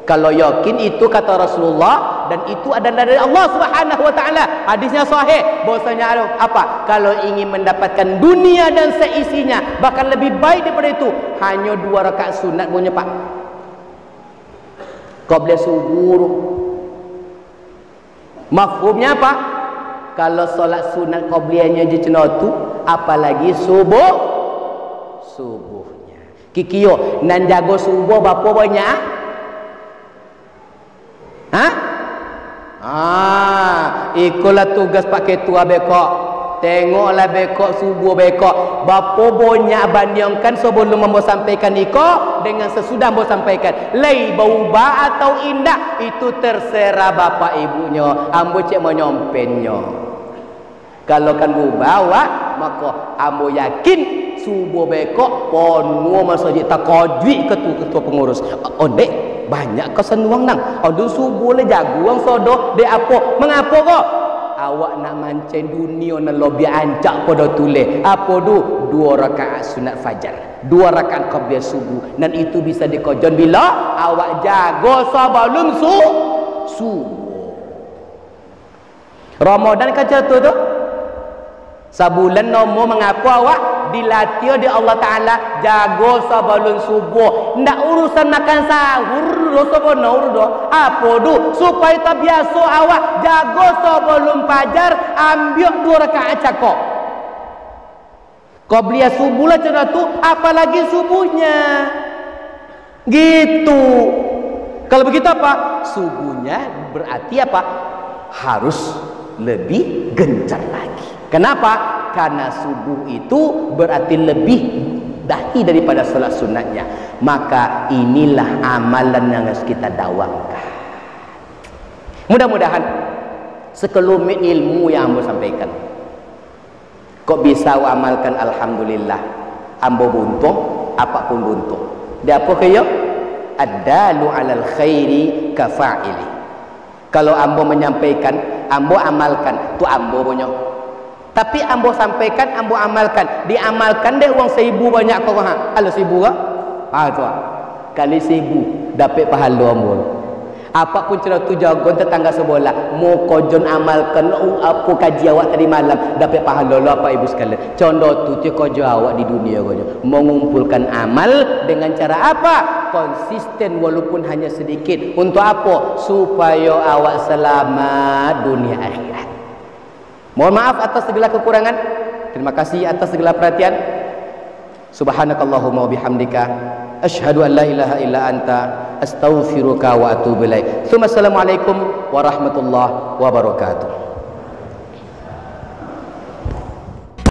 Kalau yakin itu kata Rasulullah dan itu adalah dari Allah Subhanahu wa taala. Hadisnya sahih bahwasanya apa? Kalau ingin mendapatkan dunia dan seisinya, bahkan lebih baik daripada itu, hanya 2 rakaat sunat punya Pak. Qabliyah subuh. Mafhumnya apa? Kalau solat sunat qabliyahnya je cina tu, apalagi subuhnya. Kikio nan jago subuh berapa banyak? Ikulah tugas Pak Ketua bekok. Tengoklah bekok subuh bekok. Berapa banyak bandingkan sebelum ambo sampaikan iko dengan sesudah ambo sampaikan. Lai berubah atau indah itu terserah bapak ibunya. Ambo cek mau nyompennya. Kalau kan berubah maka ambo yakin subuh bekok penuh masjid takajui ketua pengurus. Dek banyak kesenuang nang. Aduh subuh le jaguang sodo dek apa? Mengapa kok? Awak nak mancing dunia nak lobi ancak pada tule. Apa tu? 2 rakaat sunat fajar, 2 rakaat qabliyah subuh. Dan itu bisa dikojon bila awak jago sebelum subuh. Ramadan kaca tu. Sebulan nombor mengapa awak dilatih di Allah Ta'ala jago sebelum subuh. Ndak urusan makan sahur apa tu supaya tak biasa awak jago sebelum fajar ambil 2 rakaat cakap qabliyah subuh lah cara tu, apalagi subuhnya gitu. Kalau begitu apa? Subuhnya berarti apa? Harus lebih gencar lagi. Kenapa? Karena subuh itu berarti lebih dahsyat daripada salat sunatnya. Maka inilah amalan yang harus kita dawamkan. Mudah-mudahan sekelumit ilmu yang ambo sampaikan kok bisa amalkan, alhamdulillah. Ambo buntung, apapun buntung. Dia apa kaya? Ad-dalu 'alal khairi kafa'ili. Kalau ambo menyampaikan, ambo amalkan, tu ambo punya. Tapi ambo sampaikan, ambo amalkan. Diamalkan deh uang 1000 banyak kau ha. Kalau 1000 ke? Tu. Kali 1000 dapat pahala ambo. Apapun cara tu jagon tetangga sebelah, mau kojon amalkan apa kaji awak tadi malam dapat pahala lah Pak Ibu sekalian. Contoh tu kojo awak di dunia kojo. Mengumpulkan amal dengan cara apa? Konsisten walaupun hanya sedikit. Untuk apa? Supaya awak selamat dunia akhirat. Mohon maaf atas segala kekurangan. Terima kasih atas segala perhatian. Subhanakallahumma wa bihamdika asyhadu an la ilaha illa anta astaghfiruka wa atubu ilaik. Assalamualaikum warahmatullahi wabarakatuh.